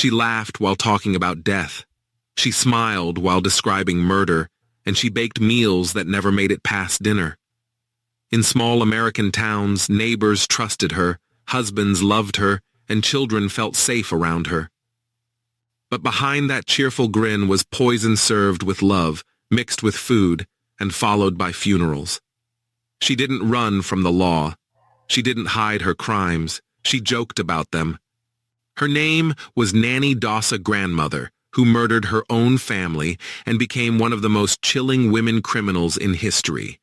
She laughed while talking about death. She smiled while describing murder, and she baked meals that never made it past dinner. In small American towns, neighbors trusted her, husbands loved her, and children felt safe around her. But behind that cheerful grin was poison served with love, mixed with food, and followed by funerals. She didn't run from the law. She didn't hide her crimes. She joked about them. Her name was Nannie Doss, a grandmother who murdered her own family and became one of the most chilling women criminals in history.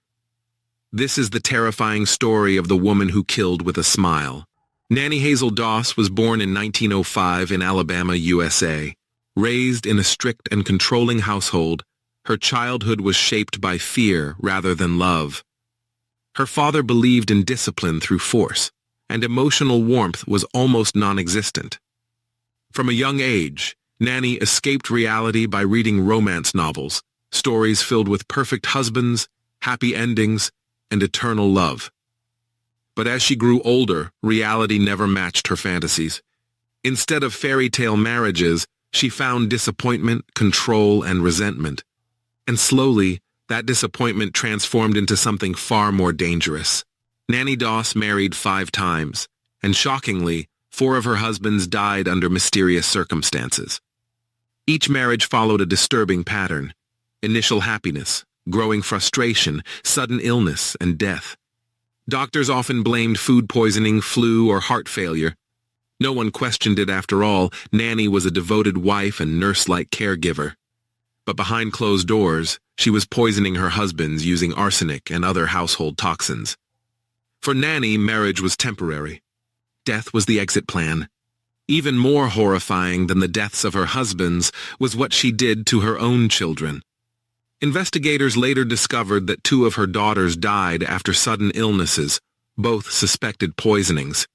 This is the terrifying story of the woman who killed with a smile. Nannie Hazel Doss was born in 1905 in Alabama, USA. Raised in a strict and controlling household, her childhood was shaped by fear rather than love. Her father believed in discipline through force, and emotional warmth was almost non-existent. From a young age, Nannie escaped reality by reading romance novels, stories filled with perfect husbands, happy endings, and eternal love. But as she grew older, reality never matched her fantasies. Instead of fairy tale marriages, she found disappointment, control, and resentment. And slowly, that disappointment transformed into something far more dangerous. Nannie Doss married 5 times, and shockingly, 4 of her husbands died under mysterious circumstances. Each marriage followed a disturbing pattern: initial happiness, growing frustration, sudden illness, and death. Doctors often blamed food poisoning, flu, or heart failure. No one questioned it after all. Nannie was a devoted wife and nurse-like caregiver. But behind closed doors, she was poisoning her husbands using arsenic and other household toxins. For Nannie, marriage was temporary. Death was the exit plan. Even more horrifying than the deaths of her husbands was what she did to her own children. Investigators later discovered that 2 of her daughters died after sudden illnesses, both suspected poisonings.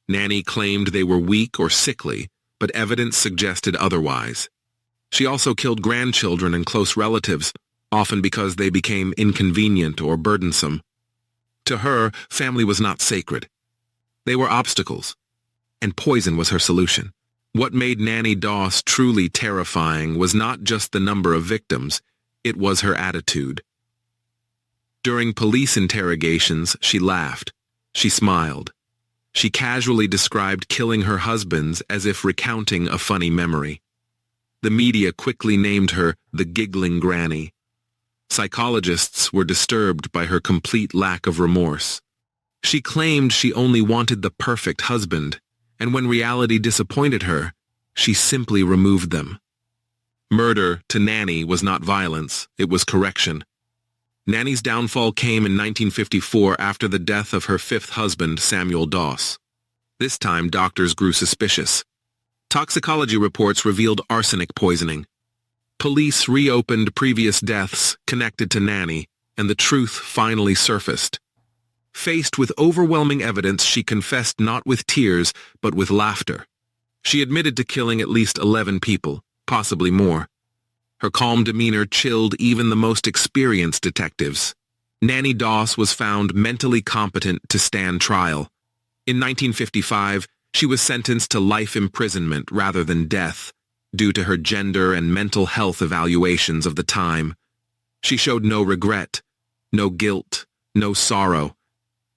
Nannie claimed they were weak or sickly, but evidence suggested otherwise. She also killed grandchildren and close relatives, often because they became inconvenient or burdensome. To her, family was not sacred. They were obstacles, and poison was her solution. What made Nannie Doss truly terrifying was not just the number of victims, it was her attitude. During police interrogations, she laughed. She smiled. She casually described killing her husbands as if recounting a funny memory. The media quickly named her the Giggling Granny. Psychologists were disturbed by her complete lack of remorse. She claimed she only wanted the perfect husband, and when reality disappointed her, she simply removed them. Murder, to Nannie, was not violence, it was correction. Nannie's downfall came in 1954 after the death of her 5th husband, Samuel Doss. This time, doctors grew suspicious. Toxicology reports revealed arsenic poisoning. Police reopened previous deaths connected to Nannie, and the truth finally surfaced. Faced with overwhelming evidence, she confessed not with tears, but with laughter. She admitted to killing at least 11 people, possibly more. Her calm demeanor chilled even the most experienced detectives. Nannie Doss was found mentally competent to stand trial. In 1955, she was sentenced to life imprisonment rather than death, due to her gender and mental health evaluations of the time. She showed no regret, no guilt, no sorrow.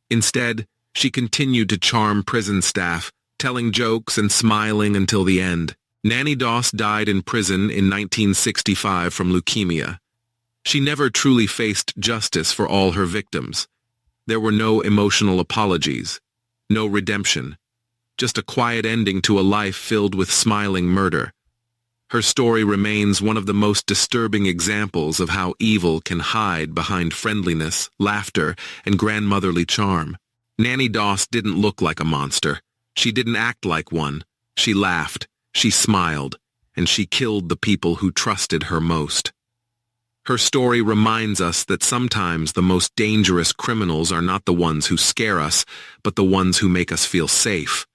Instead, she continued to charm prison staff, telling jokes and smiling until the end. Nannie Doss died in prison in 1965 from leukemia. She never truly faced justice for all her victims. There were no emotional apologies, no redemption, just a quiet ending to a life filled with smiling murder. Her story remains one of the most disturbing examples of how evil can hide behind friendliness, laughter, and grandmotherly charm. Nannie Doss didn't look like a monster. She didn't act like one. She laughed, she smiled, and she killed the people who trusted her most. Her story reminds us that sometimes the most dangerous criminals are not the ones who scare us, but the ones who make us feel safe.